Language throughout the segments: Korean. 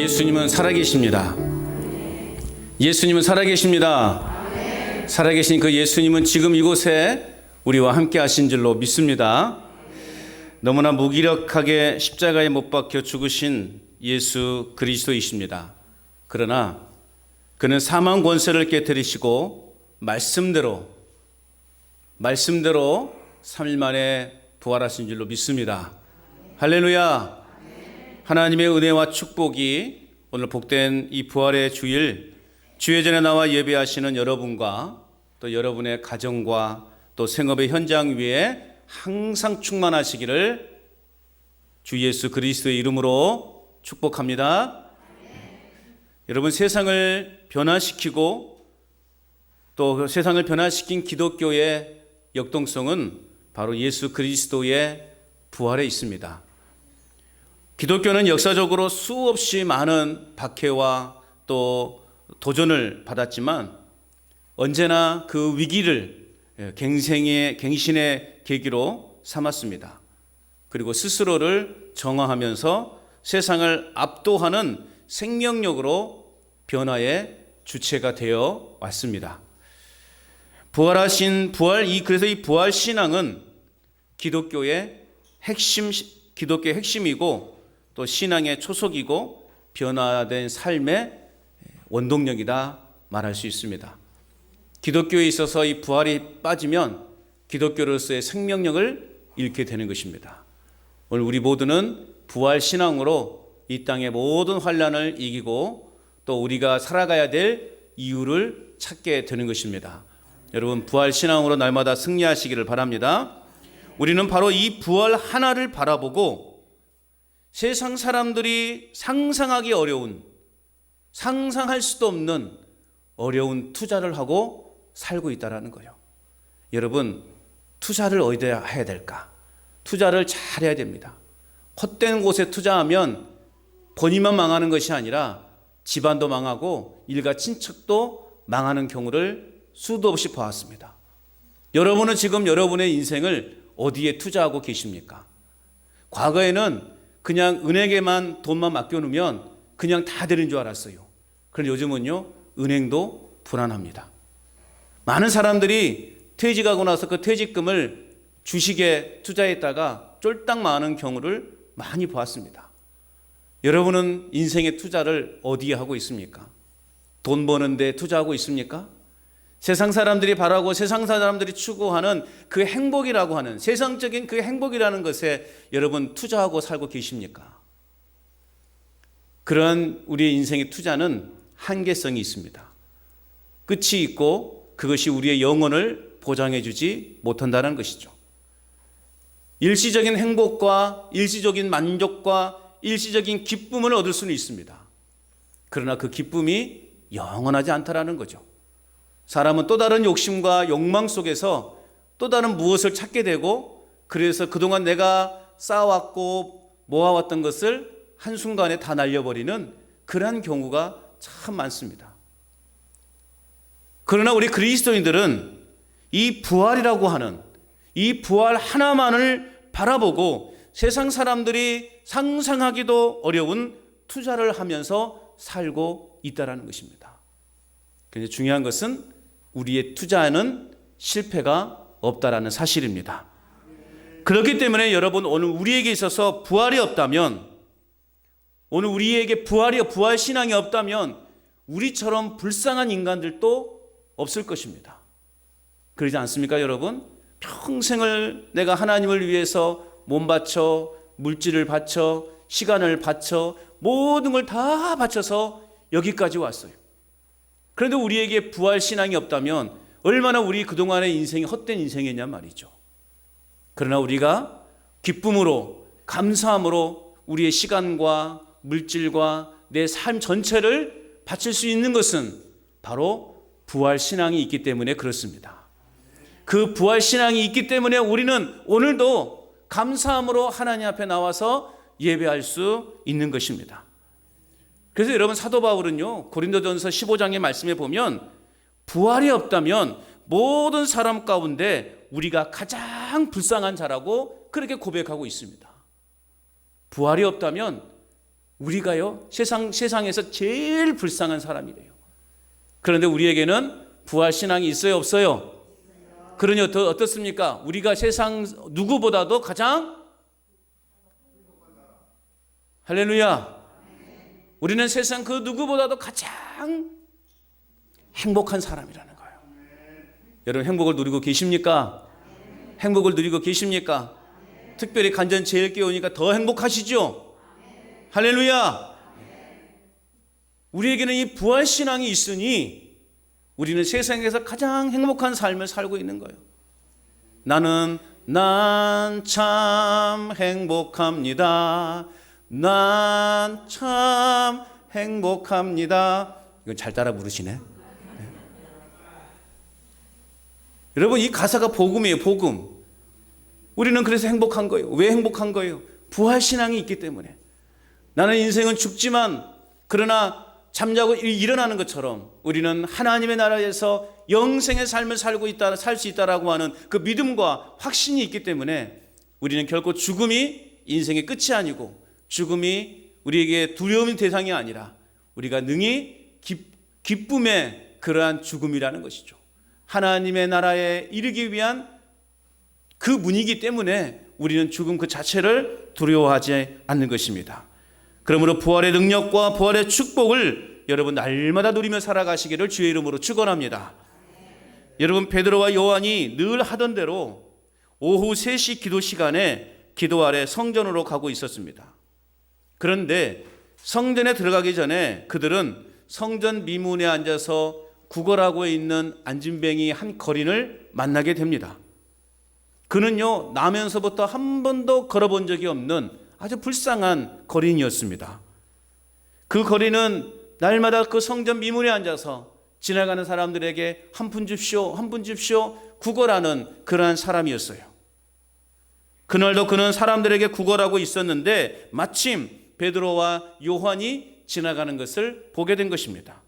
예수님은 살아계십니다. 예수님은 살아계십니다. 살아계신 그 예수님은 지금 이곳에 우리와 함께 하신 줄로 믿습니다. 너무나 무기력하게 십자가에 못 박혀 죽으신 예수 그리스도이십니다. 그러나 그는 사망 권세를 깨뜨리시고 말씀대로 3일 만에 부활하신 줄로 믿습니다. 할렐루야. 하나님의 은혜와 축복이 오늘 복된 이 부활의 주일 주의 전에 나와 예배하시는 여러분과 또 여러분의 가정과 또 생업의 현장 위에 항상 충만하시기를 주 예수 그리스도의 이름으로 축복합니다. 여러분, 세상을 변화시키고 또 세상을 변화시킨 기독교의 역동성은 바로 예수 그리스도의 부활에 있습니다. 기독교는 역사적으로 수없이 많은 박해와 또 도전을 받았지만 언제나 그 위기를 갱신의 계기로 삼았습니다. 그리고 스스로를 정화하면서 세상을 압도하는 생명력으로 변화의 주체가 되어 왔습니다. 그래서 이 부활 신앙은 기독교의 핵심이고 또 신앙의 초석이고 변화된 삶의 원동력이다 말할 수 있습니다. 기독교에 있어서 이 부활이 빠지면 기독교로서의 생명력을 잃게 되는 것입니다. 오늘 우리 모두는 부활 신앙으로 이 땅의 모든 환난을 이기고 또 우리가 살아가야 될 이유를 찾게 되는 것입니다. 여러분, 부활 신앙으로 날마다 승리하시기를 바랍니다. 우리는 바로 이 부활 하나를 바라보고 세상 사람들이 상상하기 어려운, 상상할 수도 없는 어려운 투자를 하고 살고 있다는 거예요. 여러분, 투자를 어디다 해야 될까? 투자를 잘 해야 됩니다. 헛된 곳에 투자하면 본인만 망하는 것이 아니라 집안도 망하고 일가 친척도 망하는 경우를 수도 없이 보았습니다. 여러분은 지금 여러분의 인생을 어디에 투자하고 계십니까? 과거에는 그냥 은행에만 돈만 맡겨놓으면 그냥 다 되는 줄 알았어요. 그런데 요즘은요, 은행도 불안합니다. 많은 사람들이 퇴직하고 나서 그 퇴직금을 주식에 투자했다가 쫄딱 망하는 경우를 많이 보았습니다. 여러분은 인생의 투자를 어디에 하고 있습니까? 돈 버는데 투자하고 있습니까? 세상 사람들이 바라고 세상 사람들이 추구하는 그 행복이라고 하는 세상적인 그 행복이라는 것에 여러분 투자하고 살고 계십니까? 그런 우리의 인생의 투자는 한계성이 있습니다. 끝이 있고 그것이 우리의 영혼을 보장해 주지 못한다는 것이죠. 일시적인 행복과 일시적인 만족과 일시적인 기쁨을 얻을 수는 있습니다. 그러나 그 기쁨이 영원하지 않다라는 거죠. 사람은 또 다른 욕심과 욕망 속에서 또 다른 무엇을 찾게 되고 그래서 그동안 내가 쌓아왔고 모아왔던 것을 한순간에 다 날려버리는 그러한 경우가 참 많습니다. 그러나 우리 그리스도인들은 이 부활이라고 하는 이 부활 하나만을 바라보고 세상 사람들이 상상하기도 어려운 투자를 하면서 살고 있다는 것입니다. 그런데 중요한 것은 우리의 투자에는 실패가 없다라는 사실입니다. 그렇기 때문에 여러분, 오늘 우리에게 있어서 부활이 없다면, 오늘 우리에게 부활 신앙이 없다면 우리처럼 불쌍한 인간들도 없을 것입니다. 그러지 않습니까, 여러분? 평생을 내가 하나님을 위해서 몸 바쳐, 물질을 바쳐, 시간을 바쳐, 모든 걸 다 바쳐서 여기까지 왔어요. 그런데 우리에게 부활 신앙이 없다면 얼마나 우리 그동안의 인생이 헛된 인생이냐 말이죠. 그러나 우리가 기쁨으로, 감사함으로 우리의 시간과 물질과 내 삶 전체를 바칠 수 있는 것은 바로 부활 신앙이 있기 때문에 그렇습니다. 그 부활 신앙이 있기 때문에 우리는 오늘도 감사함으로 하나님 앞에 나와서 예배할 수 있는 것입니다. 그래서 여러분, 사도 바울은요, 고린도전서 15장의 말씀에 보면 부활이 없다면 모든 사람 가운데 우리가 가장 불쌍한 자라고 그렇게 고백하고 있습니다. 부활이 없다면 우리가요, 세상에서 제일 불쌍한 사람이래요. 그런데 우리에게는 부활신앙이 있어요, 없어요? 그러니 어떻습니까? 우리가 세상 누구보다도 가장 할렐루야. 우리는 세상 그 누구보다도 가장 행복한 사람이라는 거예요. 여러분 행복을 누리고 계십니까? 행복을 누리고 계십니까? 특별히 간전 제일 깨우니까 더 행복하시죠? 할렐루야. 우리에게는 이 부활신앙이 있으니 우리는 세상에서 가장 행복한 삶을 살고 있는 거예요. 난 참 행복합니다. 난 참 행복합니다. 이건 잘 따라 부르시네. 네. 여러분 이 가사가 복음이에요. 복음. 우리는 그래서 행복한 거예요. 왜 행복한 거예요? 부활신앙이 있기 때문에. 나는 인생은 죽지만 그러나 잠자고 일어나는 것처럼 우리는 하나님의 나라에서 영생의 삶을 살 수 있다라고 하는 그 믿음과 확신이 있기 때문에 우리는 결코 죽음이 인생의 끝이 아니고 죽음이 우리에게 두려움의 대상이 아니라 우리가 능히 기쁨의 그러한 죽음이라는 것이죠. 하나님의 나라에 이르기 위한 그 문이기 때문에 우리는 죽음 그 자체를 두려워하지 않는 것입니다. 그러므로 부활의 능력과 부활의 축복을 여러분 날마다 누리며 살아가시기를 주의 이름으로 축원합니다. 여러분 베드로와 요한이 늘 하던 대로 오후 3시 기도 시간에 기도하러 성전으로 가고 있었습니다. 그런데 성전에 들어가기 전에 그들은 성전 미문에 앉아서 구걸하고 있는 안진뱅이 한 거린을 만나게 됩니다. 그는요 나면서부터 한 번도 걸어본 적이 없는 아주 불쌍한 거린이었습니다. 그 거린은 날마다 그 성전 미문에 앉아서 지나가는 사람들에게 한 푼 줍시오, 한 푼 줍시오 구걸하는 그러한 사람이었어요. 그날도 그는 사람들에게 구걸하고 있었는데 마침 베드로와 요한이 지나가는 것을 보게 된 것입니다.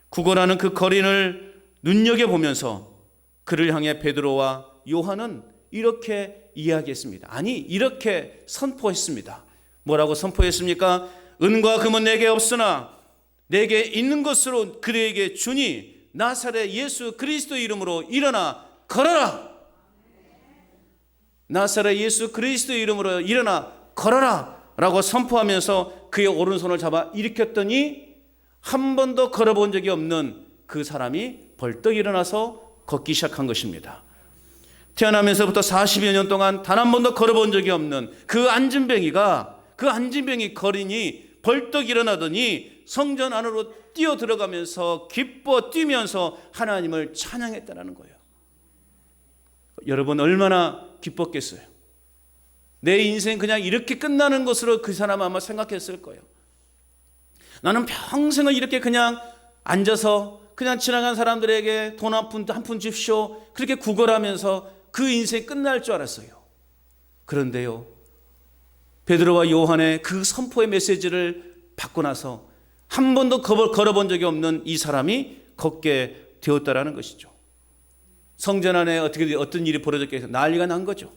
구걸하는 그 거린을 눈여겨보면서 그를 향해 베드로와 요한은 이렇게 이야기했습니다. 아니 이렇게 선포했습니다. 뭐라고 선포했습니까? 은과 금은 내게 없으나 내게 있는 것으로 그에게 주니 나사렛 예수 그리스도 이름으로 일어나 걸어라. 나사렛 예수 그리스도 이름으로 일어나 걸어라 라고 선포하면서 그의 오른손을 잡아 일으켰더니 한 번도 걸어본 적이 없는 그 사람이 벌떡 일어나서 걷기 시작한 것입니다. 태어나면서부터 40여 년 동안 단 한 번도 걸어본 적이 없는 그 안진뱅이 거린이 벌떡 일어나더니 성전 안으로 뛰어 들어가면서 기뻐 뛰면서 하나님을 찬양했다는 거예요. 여러분 얼마나 기뻤겠어요. 내 인생 그냥 이렇게 끝나는 것으로 그 사람 아마 생각했을 거예요. 나는 평생을 이렇게 그냥 앉아서 그냥 지나간 사람들에게 돈 한 푼 줍시오 그렇게 구걸하면서 그 인생 끝날 줄 알았어요. 그런데요 베드로와 요한의 그 선포의 메시지를 받고 나서 한 번도 걸어본 적이 없는 이 사람이 걷게 되었다라는 것이죠. 성전 안에 어떤 일이 벌어졌겠어요? 난리가 난 거죠.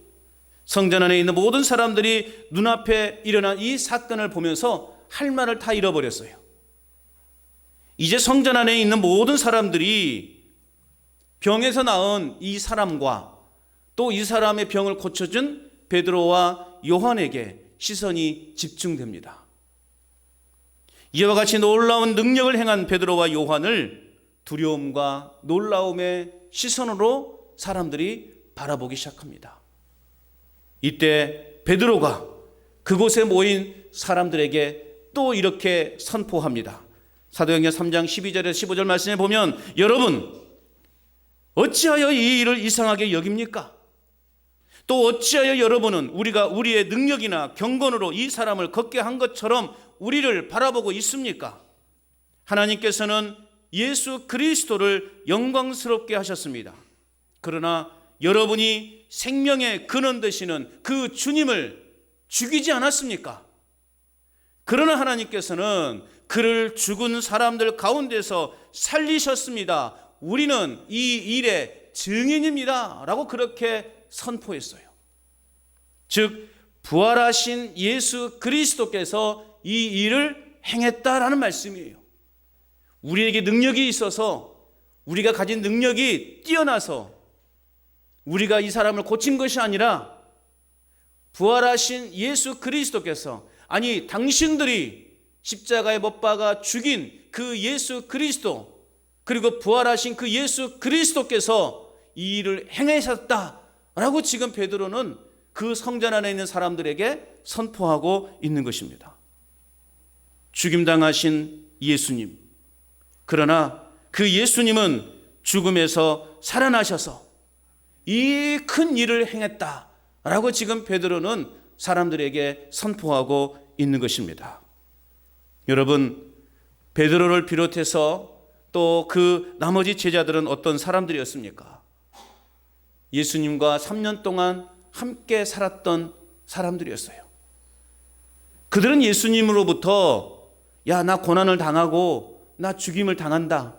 성전 안에 있는 모든 사람들이 눈앞에 일어난 이 사건을 보면서 할 말을 다 잃어버렸어요. 이제 성전 안에 있는 모든 사람들이 병에서 나은 이 사람과 또 이 사람의 병을 고쳐준 베드로와 요한에게 시선이 집중됩니다. 이와 같이 놀라운 능력을 행한 베드로와 요한을 두려움과 놀라움의 시선으로 사람들이 바라보기 시작합니다. 이때 베드로가 그곳에 모인 사람들에게 또 이렇게 선포합니다. 사도행전 3장 12절에서 15절 말씀에 보면 여러분 어찌하여 이 일을 이상하게 여깁니까? 또 어찌하여 여러분은 우리가 우리의 능력이나 경건으로 이 사람을 걷게 한 것처럼 우리를 바라보고 있습니까? 하나님께서는 예수 그리스도를 영광스럽게 하셨습니다. 그러나 여러분이 생명의 근원 되시는 그 주님을 죽이지 않았습니까? 그러나 하나님께서는 그를 죽은 사람들 가운데서 살리셨습니다. 우리는 이 일의 증인입니다. 라고 그렇게 선포했어요. 즉 부활하신 예수 그리스도께서 이 일을 행했다라는 말씀이에요. 우리에게 능력이 있어서, 우리가 가진 능력이 뛰어나서 우리가 이 사람을 고친 것이 아니라 부활하신 예수 그리스도께서, 아니 당신들이 십자가에 못 박아 죽인 그 예수 그리스도, 그리고 부활하신 그 예수 그리스도께서 이 일을 행하셨다라고 지금 베드로는 그 성전 안에 있는 사람들에게 선포하고 있는 것입니다. 죽임당하신 예수님, 그러나 그 예수님은 죽음에서 살아나셔서 이 큰 일을 행했다라고 지금 베드로는 사람들에게 선포하고 있는 것입니다. 여러분, 베드로를 비롯해서 또 그 나머지 제자들은 어떤 사람들이었습니까? 예수님과 3년 동안 함께 살았던 사람들이었어요. 그들은 예수님으로부터 야, 나 고난을 당하고 나 죽임을 당한다,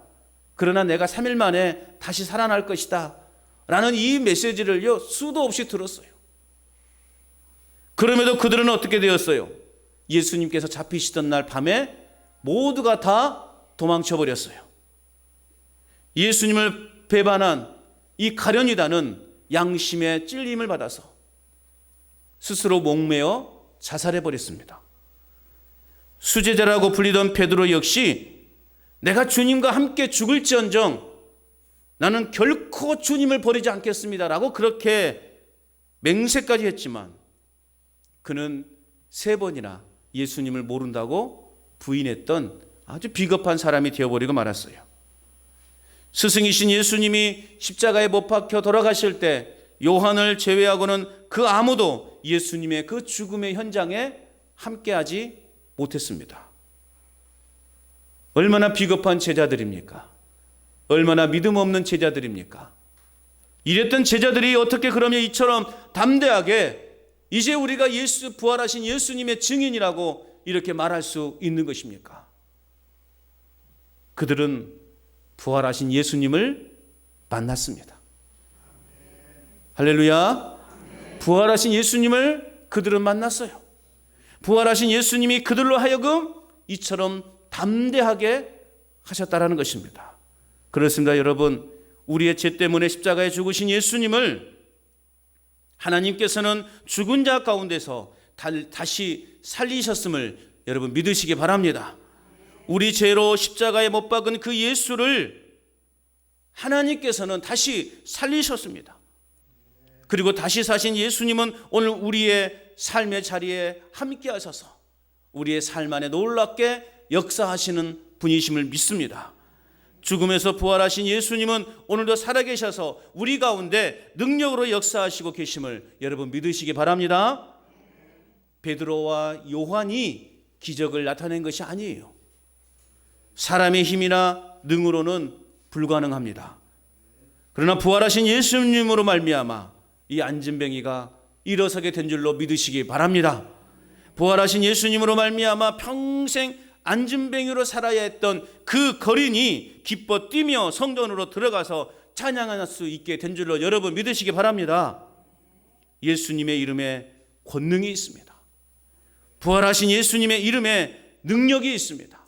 그러나 내가 3일 만에 다시 살아날 것이다 라는 이 메시지를요 수도 없이 들었어요. 그럼에도 그들은 어떻게 되었어요? 예수님께서 잡히시던 날 밤에 모두가 다 도망쳐 버렸어요. 예수님을 배반한 이 가룟유다는 양심의 찔림을 받아서 스스로 목매어 자살해 버렸습니다. 수제자라고 불리던 베드로 역시 내가 주님과 함께 죽을지언정 나는 결코 주님을 버리지 않겠습니다라고 그렇게 맹세까지 했지만 그는 3번이나 예수님을 모른다고 부인했던 아주 비겁한 사람이 되어버리고 말았어요. 스승이신 예수님이 십자가에 못 박혀 돌아가실 때 요한을 제외하고는 그 아무도 예수님의 그 죽음의 현장에 함께하지 못했습니다. 얼마나 비겁한 제자들입니까? 얼마나 믿음 없는 제자들입니까? 이랬던 제자들이 어떻게 그러면 이처럼 담대하게 이제 우리가 부활하신 예수님의 증인이라고 이렇게 말할 수 있는 것입니까? 그들은 부활하신 예수님을 만났습니다. 할렐루야. 부활하신 예수님을 그들은 만났어요. 부활하신 예수님이 그들로 하여금 이처럼 담대하게 하셨다라는 것입니다. 그렇습니다. 여러분, 우리의 죄 때문에 십자가에 죽으신 예수님을 하나님께서는 죽은 자 가운데서 다시 살리셨음을 여러분 믿으시기 바랍니다. 우리 죄로 십자가에 못 박은 그 예수를 하나님께서는 다시 살리셨습니다. 그리고 다시 사신 예수님은 오늘 우리의 삶의 자리에 함께 하셔서 우리의 삶 안에 놀랍게 역사하시는 분이심을 믿습니다. 죽음에서 부활하신 예수님은 오늘도 살아계셔서 우리 가운데 능력으로 역사하시고 계심을 여러분 믿으시기 바랍니다. 베드로와 요한이 기적을 나타낸 것이 아니에요. 사람의 힘이나 능으로는 불가능합니다. 그러나 부활하신 예수님으로 말미암아 이 앉은뱅이가 일어서게 된 줄로 믿으시기 바랍니다. 부활하신 예수님으로 말미암아 평생 앉은뱅이로 살아야 했던 그 거린이 기뻐 뛰며 성전으로 들어가서 찬양할 수 있게 된 줄로 여러분 믿으시기 바랍니다. 예수님의 이름에 권능이 있습니다. 부활하신 예수님의 이름에 능력이 있습니다.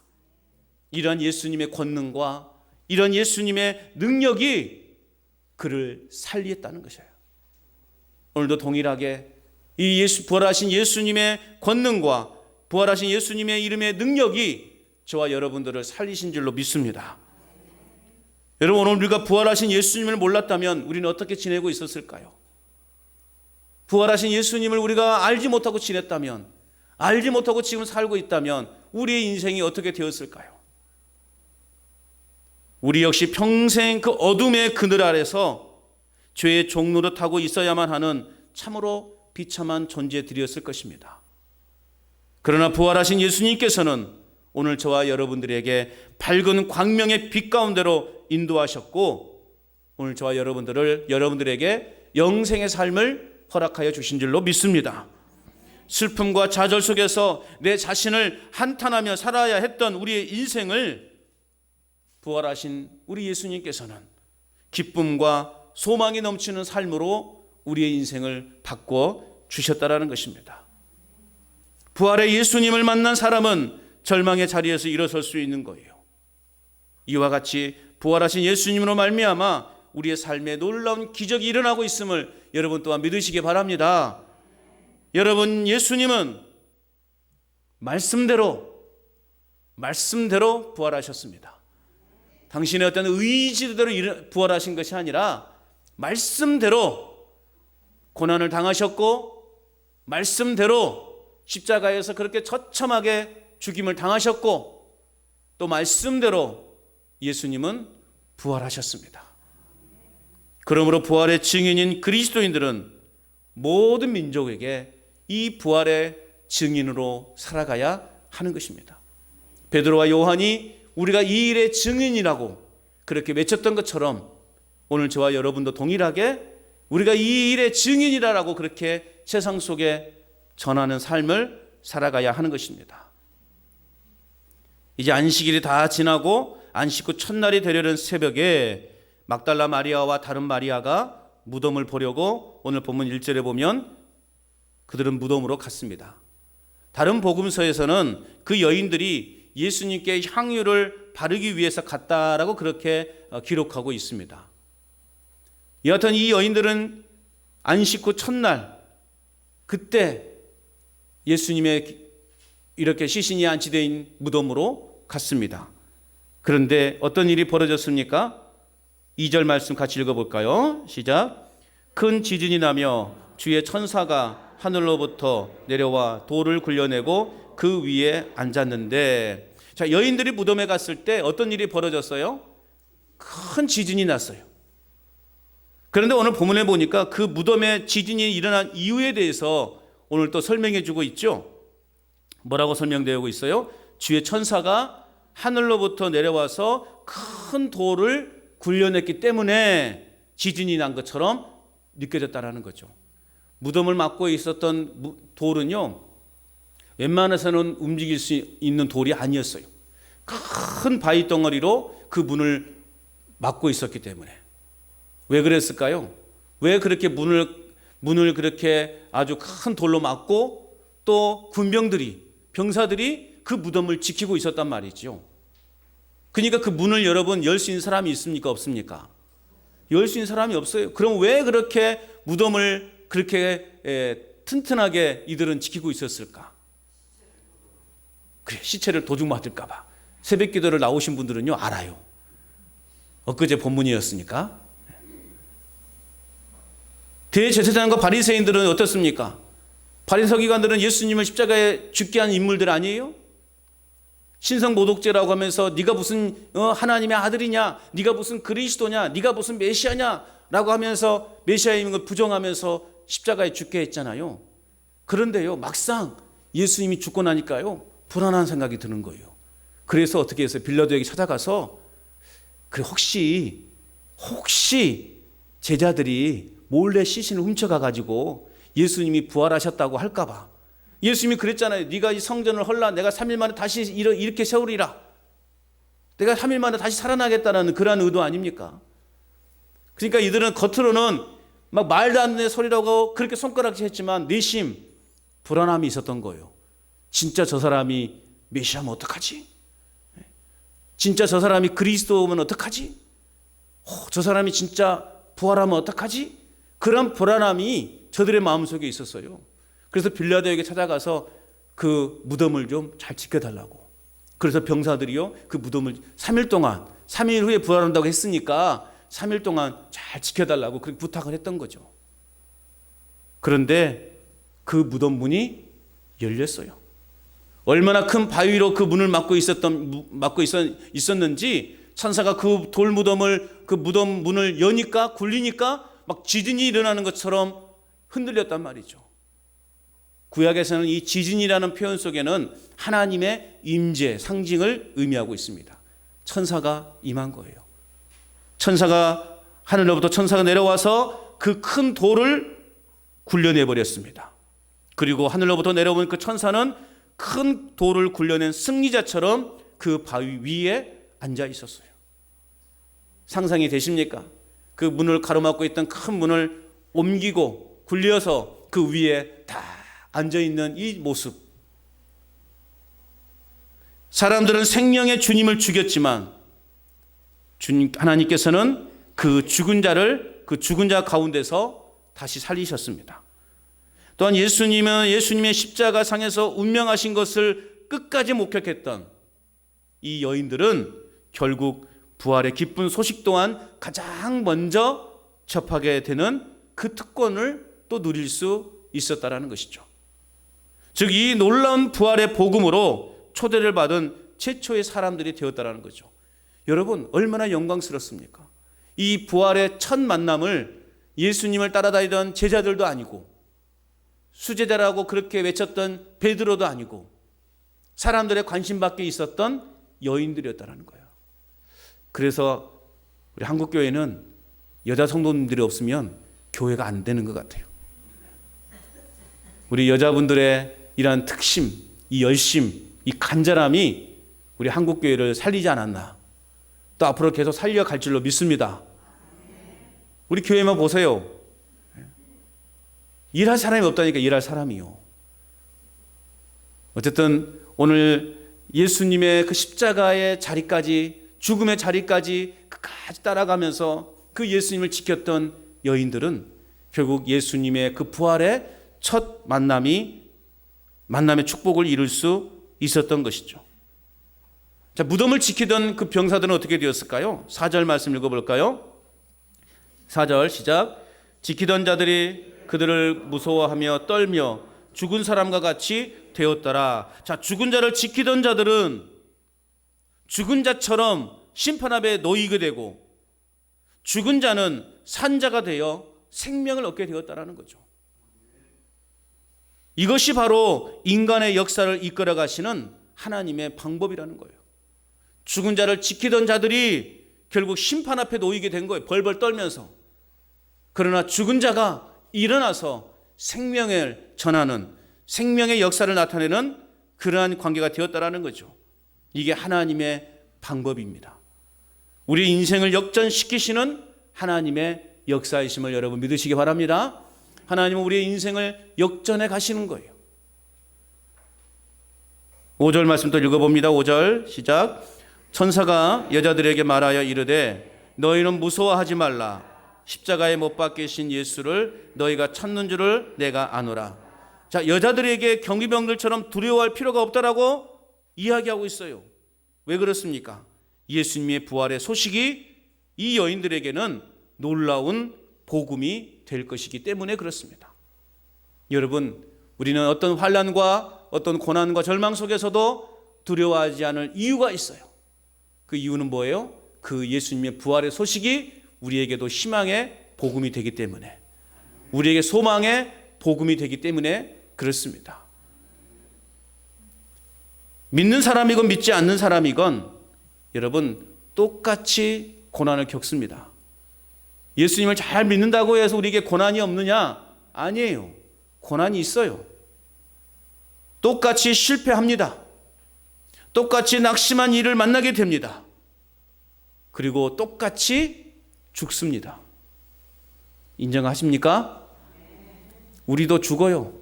이런 예수님의 권능과 이런 예수님의 능력이 그를 살리했다는 것이에요. 오늘도 동일하게 이 부활하신 예수님의 권능과 부활하신 예수님의 이름의 능력이 저와 여러분들을 살리신 줄로 믿습니다. 여러분, 오늘 우리가 부활하신 예수님을 몰랐다면 우리는 어떻게 지내고 있었을까요? 부활하신 예수님을 우리가 알지 못하고 지냈다면, 알지 못하고 지금 살고 있다면 우리의 인생이 어떻게 되었을까요? 우리 역시 평생 그 어둠의 그늘 아래서 죄의 종노릇하고 있어야만 하는 참으로 비참한 존재들이었을 것입니다. 그러나 부활하신 예수님께서는 오늘 저와 여러분들에게 밝은 광명의 빛 가운데로 인도하셨고 오늘 저와 여러분들에게 영생의 삶을 허락하여 주신 줄로 믿습니다. 슬픔과 좌절 속에서 내 자신을 한탄하며 살아야 했던 우리의 인생을 부활하신 우리 예수님께서는 기쁨과 소망이 넘치는 삶으로 우리의 인생을 바꿔 주셨다라는 것입니다. 부활의 예수님을 만난 사람은 절망의 자리에서 일어설 수 있는 거예요. 이와 같이 부활하신 예수님으로 말미암아 우리의 삶에 놀라운 기적이 일어나고 있음을 여러분 또한 믿으시기 바랍니다. 여러분, 예수님은 말씀대로 부활하셨습니다. 당신의 어떤 의지대로 부활하신 것이 아니라 말씀대로 고난을 당하셨고 말씀대로 십자가에서 그렇게 처참하게 죽임을 당하셨고 또 말씀대로 예수님은 부활하셨습니다. 그러므로 부활의 증인인 그리스도인들은 모든 민족에게 이 부활의 증인으로 살아가야 하는 것입니다. 베드로와 요한이 우리가 이 일의 증인이라고 그렇게 외쳤던 것처럼 오늘 저와 여러분도 동일하게 우리가 이 일의 증인이라고 그렇게 세상 속에 전하는 삶을 살아가야 하는 것입니다. 이제 안식일이 다 지나고 안식 후 첫날이 되려는 새벽에 막달라 마리아와 다른 마리아가 무덤을 보려고 오늘 본문 1절에 보면 그들은 무덤으로 갔습니다. 다른 복음서에서는 그 여인들이 예수님께 향유를 바르기 위해서 갔다라고 그렇게 기록하고 있습니다. 여하튼 이 여인들은 안식 후 첫날 그때 예수님의 이렇게 시신이 안치되어 있는 무덤으로 갔습니다. 그런데 어떤 일이 벌어졌습니까? 2절 말씀 같이 읽어볼까요? 시작. 큰 지진이 나며 주의 천사가 하늘로부터 내려와 돌을 굴려내고 그 위에 앉았는데, 자, 여인들이 무덤에 갔을 때 어떤 일이 벌어졌어요? 큰 지진이 났어요. 그런데 오늘 본문에 보니까 그 무덤에 지진이 일어난 이유에 대해서 오늘 또 설명해 주고 있죠. 뭐라고 설명되고 있어요? 주의 천사가 하늘로부터 내려와서 큰 돌을 굴려냈기 때문에 지진이 난 것처럼 느껴졌다라는 거죠. 무덤을 막고 있었던 돌은요, 웬만해서는 움직일 수 있는 돌이 아니었어요. 큰 바위 덩어리로 그 문을 막고 있었기 때문에. 왜 그랬을까요? 왜 그렇게 문을 그렇게 아주 큰 돌로 막고 또 병사들이 그 무덤을 지키고 있었단 말이죠. 그러니까 그 문을 여러분 열 수 있는 사람이 있습니까? 없습니까? 열 수 있는 사람이 없어요. 그럼 왜 그렇게 무덤을 그렇게 튼튼하게 이들은 지키고 있었을까? 그래, 시체를 도둑 맞을까 봐. 새벽 기도를 나오신 분들은요 알아요. 엊그제 본문이었으니까. 대제사장과 바리새인들은 어떻습니까? 바리서기관들은 예수님을 십자가에 죽게 한 인물들 아니에요? 신성모독죄라고 하면서 네가 무슨 하나님의 아들이냐, 네가 무슨 그리스도냐, 네가 무슨 메시아냐 라고 하면서 메시아인 걸 부정하면서 십자가에 죽게 했잖아요. 그런데요, 막상 예수님이 죽고 나니까요 불안한 생각이 드는 거예요. 그래서 어떻게 해서 빌라도에게 찾아가서 그래, 혹시 제자들이 몰래 시신을 훔쳐가 가지고 예수님이 부활하셨다고 할까 봐. 예수님이 그랬잖아요. 네가 이 성전을 헐라 내가 3일 만에 다시 이렇게 세우리라. 내가 3일 만에 다시 살아나겠다는 그러한 의도 아닙니까? 그러니까 이들은 겉으로는 막 말도 안 되는 소리라고 그렇게 손가락질 했지만 내심 불안함이 있었던 거예요. 진짜 저 사람이 메시아면 어떡하지? 진짜 저 사람이 그리스도면 어떡하지? 저 사람이 진짜 부활하면 어떡하지? 그런 불안함이 저들의 마음속에 있었어요. 그래서 빌라도에게 찾아가서 그 무덤을 좀 잘 지켜달라고. 그래서 병사들이요 그 무덤을 3일 후에 부활한다고 했으니까 3일 동안 잘 지켜달라고 그렇게 부탁을 했던 거죠. 그런데 그 무덤 문이 열렸어요. 얼마나 큰 바위로 그 문을 막고 있었는지 천사가 그 돌무덤을 그 무덤 문을 여니까 굴리니까 막 지진이 일어나는 것처럼 흔들렸단 말이죠. 구약에서는 이 지진이라는 표현 속에는 하나님의 임재, 상징을 의미하고 있습니다. 천사가 임한 거예요. 하늘로부터 천사가 내려와서 그 큰 돌을 굴려내버렸습니다. 그리고 하늘로부터 내려온 그 천사는 큰 돌을 굴려낸 승리자처럼 그 바위 위에 앉아 있었어요. 상상이 되십니까? 그 문을 가로막고 있던 큰 문을 옮기고 굴려서 그 위에 다 앉아있는 이 모습. 사람들은 생명의 주님을 죽였지만 하나님께서는 그 죽은 자 가운데서 다시 살리셨습니다. 또한 예수님의 십자가 상에서 운명하신 것을 끝까지 목격했던 이 여인들은 결국 부활의 기쁜 소식 또한 가장 먼저 접하게 되는 그 특권을 또 누릴 수 있었다라는 것이죠. 즉 이 놀라운 부활의 복음으로 초대를 받은 최초의 사람들이 되었다라는 거죠. 여러분 얼마나 영광스럽습니까? 이 부활의 첫 만남을 예수님을 따라다니던 제자들도 아니고 수제자라고 그렇게 외쳤던 베드로도 아니고 사람들의 관심 밖에 있었던 여인들이었다라는 거예요. 그래서 우리 한국교회는 여자 성도님들이 없으면 교회가 안 되는 것 같아요. 우리 여자분들의 이러한 특심, 이 열심, 이 간절함이 우리 한국교회를 살리지 않았나. 또 앞으로 계속 살려갈 줄로 믿습니다. 우리 교회만 보세요. 일할 사람이 없다니까 일할 사람이요. 어쨌든 오늘 예수님의 그 십자가의 자리까지, 죽음의 자리까지 끝까지 따라가면서 그 예수님을 지켰던 여인들은 결국 예수님의 그 부활의 첫 만남의 축복을 이룰 수 있었던 것이죠. 자, 무덤을 지키던 그 병사들은 어떻게 되었을까요? 4절 말씀 읽어볼까요? 4절 시작. 지키던 자들이 그들을 무서워하며 떨며 죽은 사람과 같이 되었더라. 자, 죽은 자를 지키던 자들은 죽은 자처럼 심판 앞에 놓이게 되고 죽은 자는 산자가 되어 생명을 얻게 되었다라는 거죠. 이것이 바로 인간의 역사를 이끌어 가시는 하나님의 방법이라는 거예요. 죽은 자를 지키던 자들이 결국 심판 앞에 놓이게 된 거예요. 벌벌 떨면서. 그러나 죽은 자가 일어나서 생명을 전하는, 생명의 역사를 나타내는 그러한 관계가 되었다라는 거죠. 이게 하나님의 방법입니다. 우리 인생을 역전시키시는 하나님의 역사이심을 여러분 믿으시기 바랍니다. 하나님은 우리의 인생을 역전해 가시는 거예요. 5절 말씀 또 읽어봅니다. 5절 시작. 천사가 여자들에게 말하여 이르되 너희는 무서워하지 말라. 십자가에 못 박히신 예수를 너희가 찾는 줄을 내가 아노라. 자, 여자들에게 경비병들처럼 두려워할 필요가 없다라고 이야기하고 있어요. 왜 그렇습니까? 예수님의 부활의 소식이 이 여인들에게는 놀라운 복음이 될 것이기 때문에 그렇습니다. 여러분, 우리는 어떤 환난과 어떤 고난과 절망 속에서도 두려워하지 않을 이유가 있어요. 그 이유는 뭐예요? 그 예수님의 부활의 소식이 우리에게도 희망의 복음이 되기 때문에, 우리에게 소망의 복음이 되기 때문에 그렇습니다. 믿는 사람이건 믿지 않는 사람이건 여러분 똑같이 고난을 겪습니다. 예수님을 잘 믿는다고 해서 우리에게 고난이 없느냐? 아니에요. 고난이 있어요. 똑같이 실패합니다. 똑같이 낙심한 일을 만나게 됩니다. 그리고 똑같이 죽습니다. 인정하십니까? 우리도 죽어요.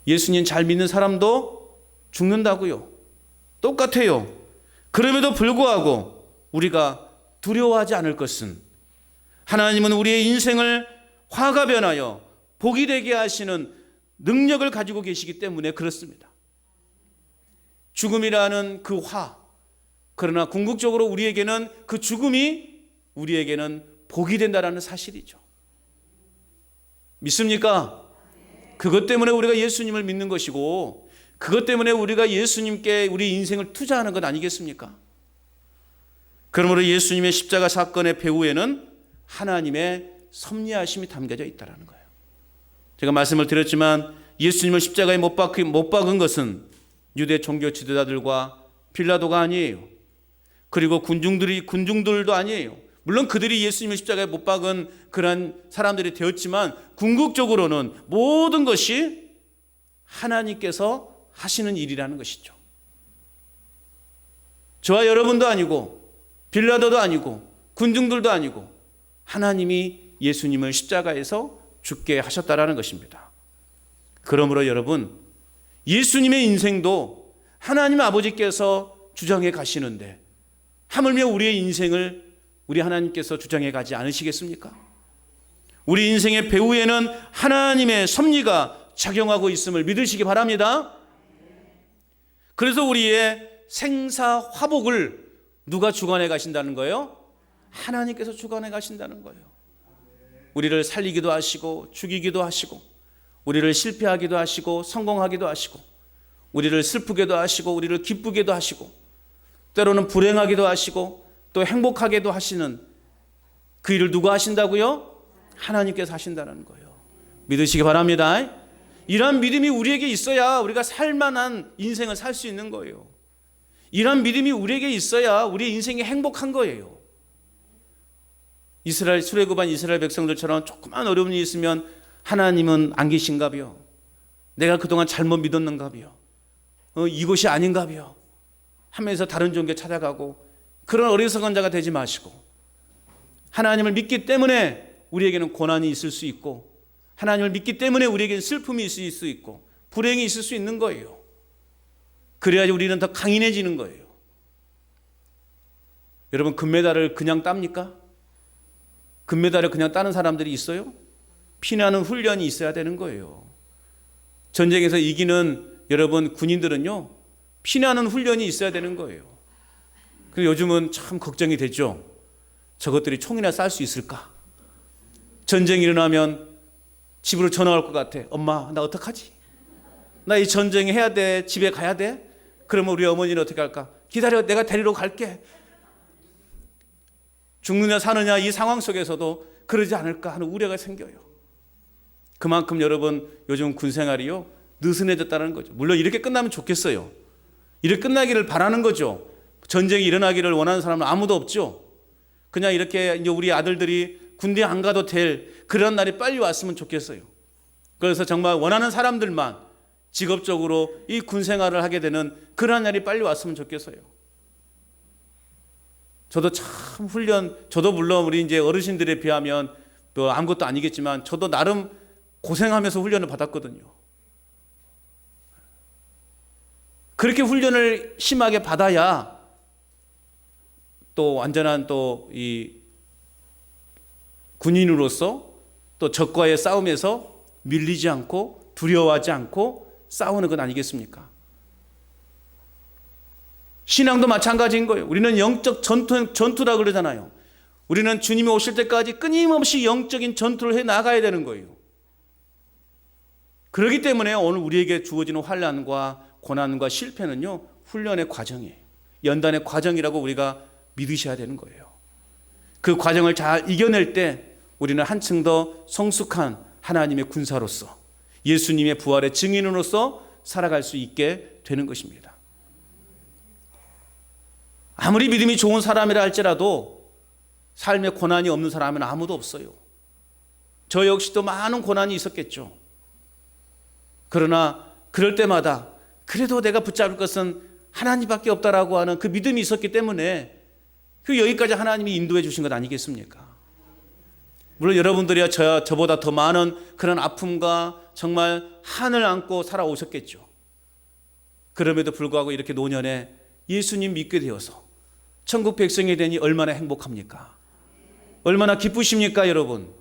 예수님 잘 믿는 사람도 죽는다고요. 똑같아요. 그럼에도 불구하고 우리가 두려워하지 않을 것은 하나님은 우리의 인생을 화가 변하여 복이 되게 하시는 능력을 가지고 계시기 때문에 그렇습니다. 죽음이라는 그 화, 그러나 궁극적으로 우리에게는 그 죽음이 우리에게는 복이 된다는 사실이죠. 믿습니까? 그것 때문에 우리가 예수님을 믿는 것이고 그것 때문에 우리가 예수님께 우리 인생을 투자하는 것 아니겠습니까? 그러므로 예수님의 십자가 사건의 배후에는 하나님의 섭리하심이 담겨져 있다는 거예요. 제가 말씀을 드렸지만 예수님을 십자가에 못 박은 것은 유대 종교 지도자들과 빌라도가 아니에요. 그리고 군중들도 아니에요. 물론 그들이 예수님을 십자가에 못 박은 그런 사람들이 되었지만 궁극적으로는 모든 것이 하나님께서 하시는 일이라는 것이죠. 저와 여러분도 아니고 빌라도도 아니고 군중들도 아니고 하나님이 예수님을 십자가에서 죽게 하셨다라는 것입니다. 그러므로 여러분, 예수님의 인생도 하나님 아버지께서 주장해 가시는데 하물며 우리의 인생을 우리 하나님께서 주장해 가지 않으시겠습니까? 우리 인생의 배후에는 하나님의 섭리가 작용하고 있음을 믿으시기 바랍니다. 그래서 우리의 생사화복을 누가 주관해 가신다는 거예요? 하나님께서 주관해 가신다는 거예요. 우리를 살리기도 하시고 죽이기도 하시고 우리를 실패하기도 하시고 성공하기도 하시고 우리를 슬프게도 하시고 우리를 기쁘게도 하시고 때로는 불행하기도 하시고 또 행복하게도 하시는 그 일을 누가 하신다고요? 하나님께서 하신다는 거예요. 믿으시기 바랍니다. 이러한 믿음이 우리에게 있어야 우리가 살만한 인생을 살 수 있는 거예요. 이러한 믿음이 우리에게 있어야 우리의 인생이 행복한 거예요. 이스라엘 출애굽한 이스라엘 백성들처럼 조그만 어려움이 있으면 하나님은 안 계신가비요? 내가 그동안 잘못 믿었는가비요? 이것이 아닌가비요? 하면서 다른 종교 찾아가고 그런 어리석은 자가 되지 마시고 하나님을 믿기 때문에 우리에게는 고난이 있을 수 있고 하나님을 믿기 때문에 우리에게는 슬픔이 있을 수 있고 불행이 있을 수 있는 거예요. 그래야지 우리는 더 강인해지는 거예요. 여러분 금메달을 그냥 땁니까? 금메달을 그냥 따는 사람들이 있어요? 피나는 훈련이 있어야 되는 거예요. 전쟁에서 이기는 여러분 군인들은요 피나는 훈련이 있어야 되는 거예요. 그래서 요즘은 참 걱정이 되죠. 저것들이 총이나 쌀 수 있을까? 전쟁이 일어나면 집으로 전화 올 것 같아. 엄마 나 어떡하지? 나 이 전쟁 해야 돼. 집에 가야 돼. 그러면 우리 어머니는 어떻게 할까? 기다려 내가 데리러 갈게. 죽느냐 사느냐 이 상황 속에서도 그러지 않을까 하는 우려가 생겨요. 그만큼 여러분 요즘 군생활이요 느슨해졌다는 거죠. 물론 이렇게 끝나면 좋겠어요. 이렇게 끝나기를 바라는 거죠. 전쟁이 일어나기를 원하는 사람은 아무도 없죠. 그냥 이렇게 이제 우리 아들들이 군대 안 가도 될 그런 날이 빨리 왔으면 좋겠어요. 그래서 정말 원하는 사람들만 직업적으로 이 군생활을 하게 되는 그런 날이 빨리 왔으면 좋겠어요. 저도 참 저도 물론 우리 이제 어르신들에 비하면 또 아무것도 아니겠지만 저도 나름 고생하면서 훈련을 받았거든요. 그렇게 훈련을 심하게 받아야 또 완전한 또 이 군인으로서 또 적과의 싸움에서 밀리지 않고 두려워하지 않고 싸우는 것 아니겠습니까? 신앙도 마찬가지인 거예요. 우리는 영적 전투라 그러잖아요. 우리는 주님이 오실 때까지 끊임없이 영적인 전투를 해 나가야 되는 거예요. 그렇기 때문에 오늘 우리에게 주어지는 환난과 고난과 실패는요 훈련의 과정이에요. 연단의 과정이라고 우리가 믿으셔야 되는 거예요. 그 과정을 잘 이겨낼 때 우리는 한층 더 성숙한 하나님의 군사로서 예수님의 부활의 증인으로서 살아갈 수 있게 되는 것입니다. 아무리 믿음이 좋은 사람이라 할지라도 삶에 고난이 없는 사람은 아무도 없어요. 저 역시도 많은 고난이 있었겠죠. 그러나 그럴 때마다 그래도 내가 붙잡을 것은 하나님밖에 없다라고 하는 그 믿음이 있었기 때문에 여기까지 하나님이 인도해 주신 것 아니겠습니까? 물론 여러분들이야 저보다 더 많은 그런 아픔과 정말 한을 안고 살아오셨겠죠. 그럼에도 불구하고 이렇게 노년에 예수님 믿게 되어서 천국 백성이 되니 얼마나 행복합니까? 얼마나 기쁘십니까 여러분?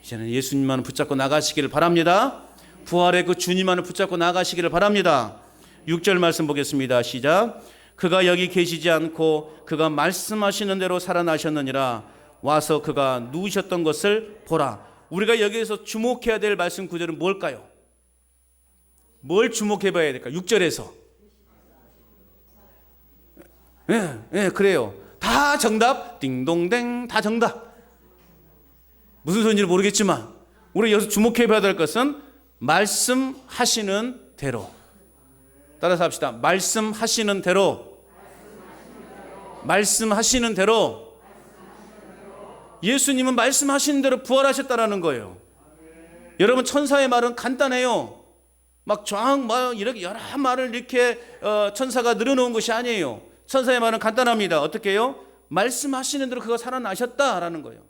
이제는 예수님만을 붙잡고 나가시기를 바랍니다. 부활의 그 주님만을 붙잡고 나가시기를 바랍니다. 6절 말씀 보겠습니다. 시작. 그가 여기 계시지 않고 그가 말씀하시는 대로 살아나셨느니라. 와서 그가 누우셨던 것을 보라. 우리가 여기에서 주목해야 될 말씀 구절은 뭘까요? 뭘 주목해 봐야 될까? 6절에서 그래요. 다 정답 띵동댕 다 정답. 무슨 소리인지 모르겠지만 우리 여기서 주목해 봐야 될 것은 말씀하시는 대로. 따라서 합시다. 말씀하시는 대로. 말씀하시는 대로. 예수님은 말씀하시는 대로 부활하셨다라는 거예요. 여러분 천사의 말은 간단해요. 막 이렇게 여러 말을 이렇게 천사가 늘어놓은 것이 아니에요. 천사의 말은 간단합니다. 어떻게 해요? 말씀하시는 대로 그가 살아나셨다라는 거예요.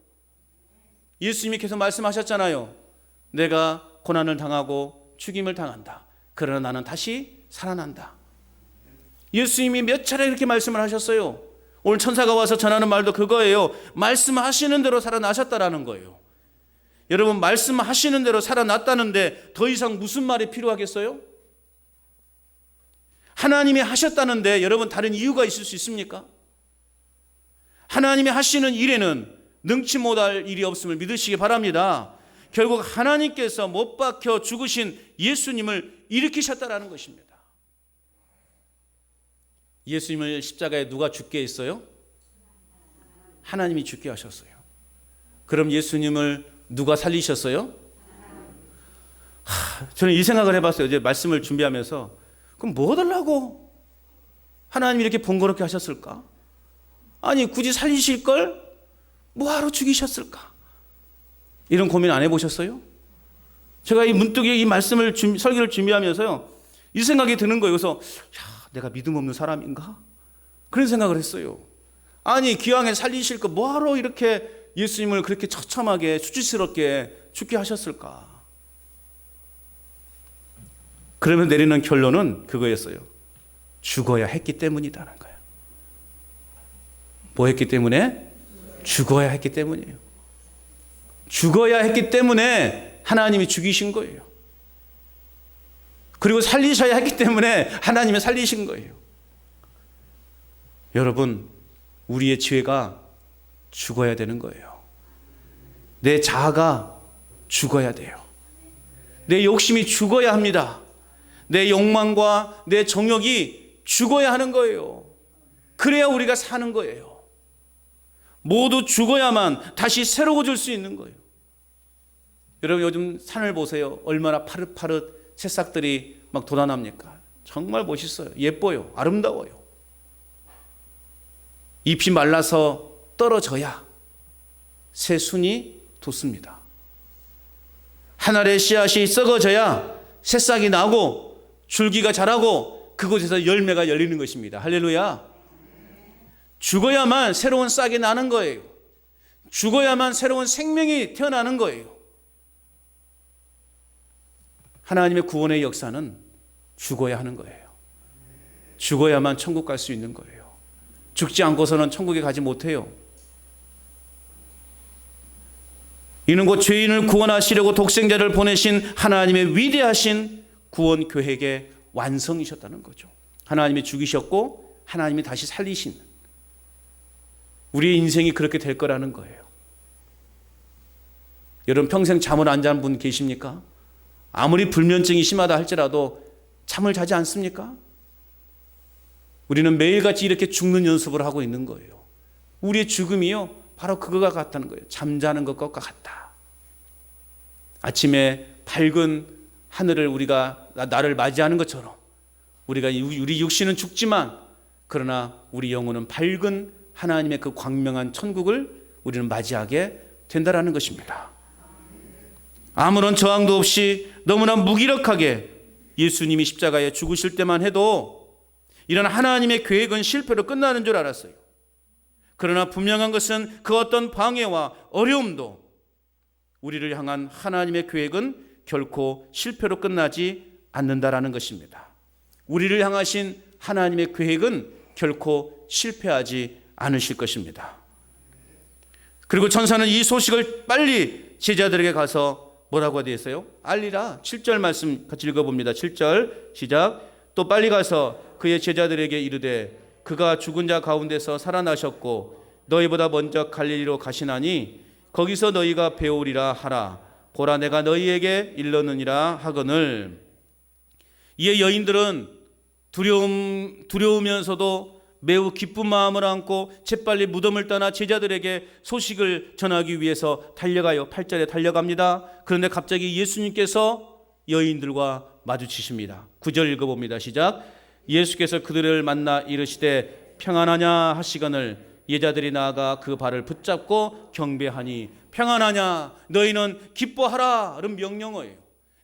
예수님이 계속 말씀하셨잖아요. 내가 고난을 당하고 죽임을 당한다. 그러나 나는 다시 살아난다. 예수님이 몇 차례 이렇게 말씀을 하셨어요. 오늘 천사가 와서 전하는 말도 그거예요. 말씀하시는 대로 살아나셨다라는 거예요. 여러분, 말씀하시는 대로 살아났다는데 더 이상 무슨 말이 필요하겠어요? 하나님이 하셨다는데 여러분, 다른 이유가 있을 수 있습니까? 하나님이 하시는 일에는 능치 못할 일이 없음을 믿으시기 바랍니다. 결국 하나님께서 못 박혀 죽으신 예수님을 일으키셨다라는 것입니다. 예수님을 십자가에 누가 죽게 했어요? 하나님이 죽게 하셨어요. 그럼 예수님을 누가 살리셨어요? 저는 이 생각을 해봤어요. 이제 말씀을 준비하면서, 그럼 뭐 하려고 하나님이 이렇게 번거롭게 하셨을까? 아니, 굳이 살리실 걸 뭐하러 죽이셨을까? 이런 고민 안 해보셨어요? 제가 문득 이 말씀을 설교를 준비하면서요, 이 생각이 드는 거예요. 그래서 내가 믿음 없는 사람인가? 그런 생각을 했어요. 아니, 기왕에 살리실 거 뭐하러 이렇게 예수님을 그렇게 처참하게 수치스럽게 죽게 하셨을까? 그러면 내리는 결론은 그거였어요. 죽어야 했기 때문이다라는 거예요. 뭐 했기 때문에? 죽어야 했기 때문이에요. 죽어야 했기 때문에 하나님이 죽이신 거예요. 그리고 살리셔야 했기 때문에 하나님이 살리신 거예요. 여러분, 우리의 죄가 죽어야 되는 거예요. 내 자아가 죽어야 돼요. 내 욕심이 죽어야 합니다. 내 욕망과 내 정욕이 죽어야 하는 거예요. 그래야 우리가 사는 거예요. 모두 죽어야만 다시 새로워질 수 있는 거예요. 여러분, 요즘 산을 보세요. 얼마나 파릇파릇 새싹들이 막 돋아납니까? 정말 멋있어요. 예뻐요. 아름다워요. 잎이 말라서 떨어져야 새순이 돋습니다. 한 알의 씨앗이 썩어져야 새싹이 나고 줄기가 자라고 그곳에서 열매가 열리는 것입니다. 할렐루야. 죽어야만 새로운 싹이 나는 거예요. 죽어야만 새로운 생명이 태어나는 거예요. 하나님의 구원의 역사는 죽어야 하는 거예요. 죽어야만 천국 갈 수 있는 거예요. 죽지 않고서는 천국에 가지 못해요. 이는 곧 죄인을 구원하시려고 독생자를 보내신 하나님의 위대하신 구원 계획의 완성이셨다는 거죠. 하나님이 죽이셨고 하나님이 다시 살리신, 우리의 인생이 그렇게 될 거라는 거예요. 여러분, 평생 잠을 안 자는 분 계십니까? 아무리 불면증이 심하다 할지라도 잠을 자지 않습니까? 우리는 매일같이 이렇게 죽는 연습을 하고 있는 거예요. 우리의 죽음이요, 바로 그거가 같다는 거예요. 잠자는 것과 같다. 아침에 밝은 하늘을 우리가 나를 맞이하는 것처럼 우리 육신은 죽지만 그러나 우리 영혼은 밝은 하나님의 그 광명한 천국을 우리는 맞이하게 된다라는 것입니다. 아무런 저항도 없이 너무나 무기력하게 예수님이 십자가에 죽으실 때만 해도 이런 하나님의 계획은 실패로 끝나는 줄 알았어요. 그러나 분명한 것은 그 어떤 방해와 어려움도 우리를 향한 하나님의 계획은 결코 실패로 끝나지 않는다라는 것입니다. 우리를 향하신 하나님의 계획은 결코 실패하지 않으실 것입니다. 그리고 천사는 이 소식을 빨리 제자들에게 가서 뭐라고 되어 있어요? 알리라. 7절 말씀 같이 읽어봅니다. 7절 시작. 또 빨리 가서 그의 제자들에게 이르되 그가 죽은 자 가운데서 살아나셨고 너희보다 먼저 갈릴리로 가시나니 거기서 너희가 배우리라 하라. 보라, 내가 너희에게 일렀느니라 하거늘. 이에 여인들은 두려우면서도 매우 기쁜 마음을 안고 재빨리 무덤을 떠나 제자들에게 소식을 전하기 위해서 달려가요. 8절에 달려갑니다. 그런데 갑자기 예수님께서 여인들과 마주치십니다. 9절 읽어봅니다. 시작. 예수께서 그들을 만나 이르시되 평안하냐 하시거늘 제자들이 나아가 그 발을 붙잡고 경배하니 평안하냐, 너희는 기뻐하라 라는 명령어예요.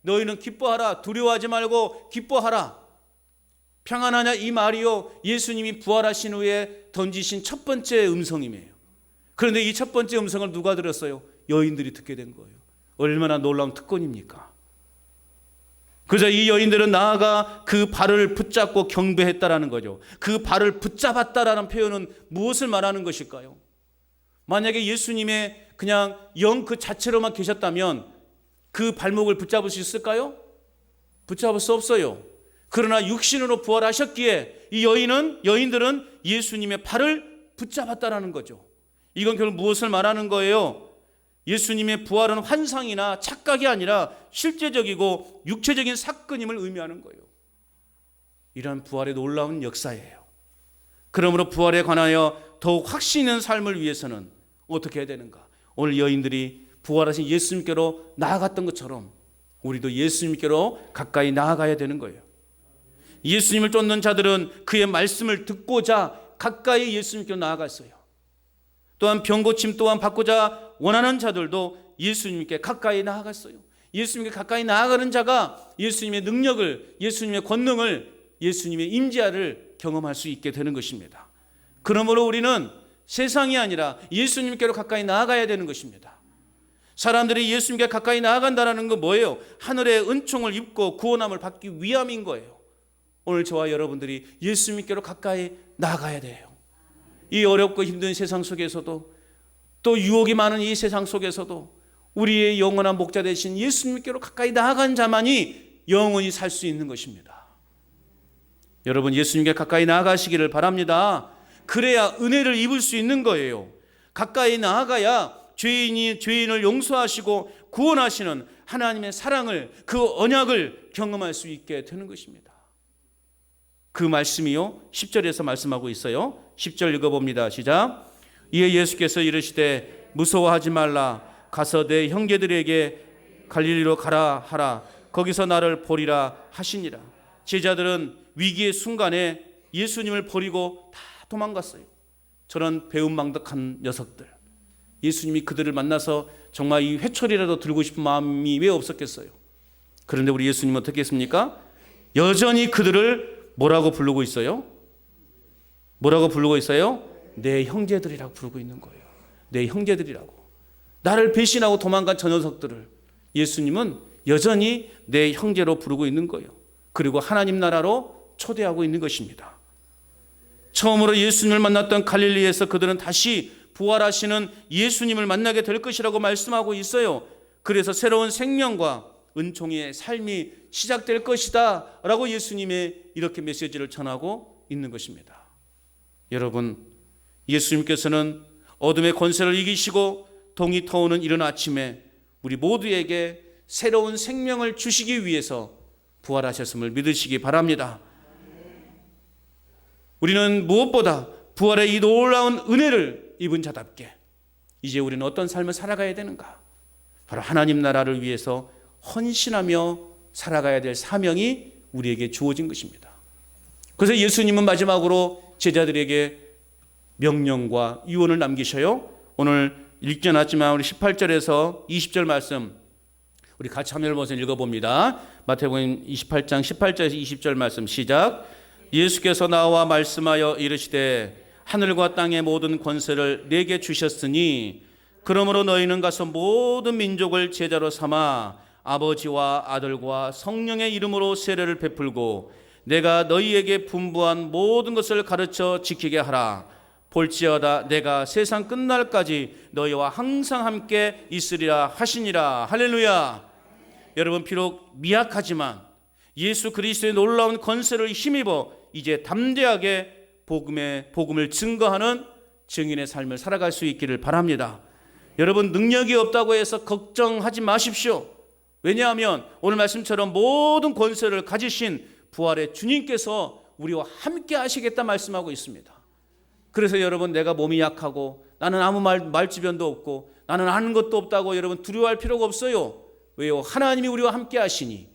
너희는 기뻐하라, 두려워하지 말고 기뻐하라. 평안하냐 이 말이요, 예수님이 부활하신 후에 던지신 첫 번째 음성이에요. 그런데 이 첫 번째 음성을 누가 들었어요? 여인들이 듣게 된 거예요. 얼마나 놀라운 특권입니까? 그래서 이 여인들은 나아가 그 발을 붙잡고 경배했다라는 거죠. 그 발을 붙잡았다라는 표현은 무엇을 말하는 것일까요? 만약에 예수님의 그냥 영 그 자체로만 계셨다면 그 발목을 붙잡을 수 있을까요? 붙잡을 수 없어요. 그러나 육신으로 부활하셨기에 이 여인들은 예수님의 발을 붙잡았다라는 거죠. 이건 결국 무엇을 말하는 거예요? 예수님의 부활은 환상이나 착각이 아니라 실제적이고 육체적인 사건임을 의미하는 거예요. 이런 부활의 놀라운 역사예요. 그러므로 부활에 관하여 더욱 확신 있는 삶을 위해서는 어떻게 해야 되는가? 오늘 여인들이 부활하신 예수님께로 나아갔던 것처럼 우리도 예수님께로 가까이 나아가야 되는 거예요. 예수님을 쫓는 자들은 그의 말씀을 듣고자 가까이 예수님께로 나아갔어요. 또한 병고침 또한 받고자 원하는 자들도 예수님께 가까이 나아갔어요. 예수님께 가까이 나아가는 자가 예수님의 능력을, 예수님의 권능을, 예수님의 임재를 경험할 수 있게 되는 것입니다. 그러므로 우리는 세상이 아니라 예수님께로 가까이 나아가야 되는 것입니다. 사람들이 예수님께 가까이 나아간다는 건 뭐예요? 하늘의 은총을 입고 구원함을 받기 위함인 거예요. 오늘 저와 여러분들이 예수님께로 가까이 나아가야 돼요. 이 어렵고 힘든 세상 속에서도, 또 유혹이 많은 이 세상 속에서도 우리의 영원한 목자 되신 예수님께로 가까이 나아간 자만이 영원히 살 수 있는 것입니다. 여러분, 예수님께 가까이 나아가시기를 바랍니다. 그래야 은혜를 입을 수 있는 거예요. 가까이 나아가야 죄인을 용서하시고 구원하시는 하나님의 사랑을, 그 언약을 경험할 수 있게 되는 것입니다. 그 말씀이요 10절에서 말씀하고 있어요. 10절 읽어봅니다. 시작. 이에 예수께서 이르시되 무서워하지 말라. 가서 내 형제들에게 갈릴리로 가라 하라. 거기서 나를 보리라 하시니라. 제자들은 위기의 순간에 예수님을 버리고 다 도망갔어요. 저런 배은망덕한 녀석들. 예수님이 그들을 만나서 정말 이 회초리라도 들고 싶은 마음이 왜 없었겠어요? 그런데 우리 예수님은 어떻게 했습니까? 여전히 그들을 뭐라고 부르고 있어요? 뭐라고 부르고 있어요? 내 형제들이라고 부르고 있는 거예요. 내 형제들이라고. 나를 배신하고 도망간 저 녀석들을 예수님은 여전히 내 형제로 부르고 있는 거예요. 그리고 하나님 나라로 초대하고 있는 것입니다. 처음으로 예수님을 만났던 갈릴리에서 그들은 다시 부활하시는 예수님을 만나게 될 것이라고 말씀하고 있어요. 그래서 새로운 생명과 은총의 삶이 시작될 것이다 라고 예수님의 이렇게 메시지를 전하고 있는 것입니다. 여러분, 예수님께서는 어둠의 권세를 이기시고 동이 터오는 이른 아침에 우리 모두에게 새로운 생명을 주시기 위해서 부활하셨음을 믿으시기 바랍니다. 우리는 무엇보다 부활의 이 놀라운 은혜를 입은 자답게 이제 우리는 어떤 삶을 살아가야 되는가? 바로 하나님 나라를 위해서 헌신하며 살아가야 될 사명이 우리에게 주어진 것입니다. 그래서 예수님은 마지막으로 제자들에게 명령과 유언을 남기셔요. 오늘 읽지 않았지만 우리 18절에서 20절 말씀 우리 같이 화면을 보면서 읽어봅니다. 마태복음 28장 18절에서 20절 말씀 시작. 예수께서 나와 말씀하여 이르시되 하늘과 땅의 모든 권세를 내게 주셨으니 그러므로 너희는 가서 모든 민족을 제자로 삼아 아버지와 아들과 성령의 이름으로 세례를 베풀고 내가 너희에게 분부한 모든 것을 가르쳐 지키게 하라. 볼지어다 내가 세상 끝날까지 너희와 항상 함께 있으리라 하시니라. 할렐루야. 여러분, 비록 미약하지만 예수 그리스도의 놀라운 권세를 힘입어 이제 담대하게 복음을 증거하는 증인의 삶을 살아갈 수 있기를 바랍니다. 여러분, 능력이 없다고 해서 걱정하지 마십시오. 왜냐하면 오늘 말씀처럼 모든 권세를 가지신 부활의 주님께서 우리와 함께 하시겠다 말씀하고 있습니다. 그래서 여러분, 내가 몸이 약하고 나는 아무 말주변도 없고 나는 아는 것도 없다고 여러분 두려워할 필요가 없어요. 왜요? 하나님이 우리와 함께 하시니,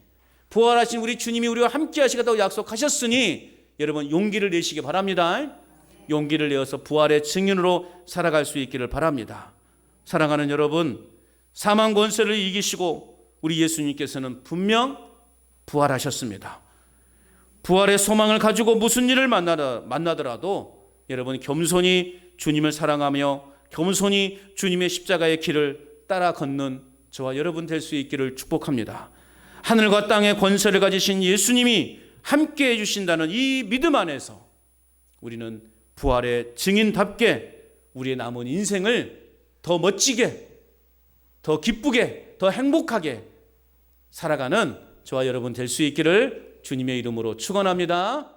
부활하신 우리 주님이 우리와 함께 하시겠다고 약속하셨으니 여러분 용기를 내시기 바랍니다. 용기를 내어서 부활의 증인으로 살아갈 수 있기를 바랍니다. 사랑하는 여러분, 사망 권세를 이기시고 우리 예수님께서는 분명 부활하셨습니다. 부활의 소망을 가지고 무슨 일을 만나더라도 여러분 겸손히 주님을 사랑하며 겸손히 주님의 십자가의 길을 따라 걷는 저와 여러분 될 수 있기를 축복합니다. 하늘과 땅의 권세를 가지신 예수님이 함께 해주신다는 이 믿음 안에서 우리는 부활의 증인답게 우리의 남은 인생을 더 멋지게, 더 기쁘게, 더 행복하게 살아가는 저와 여러분 될 수 있기를 주님의 이름으로 축원합니다.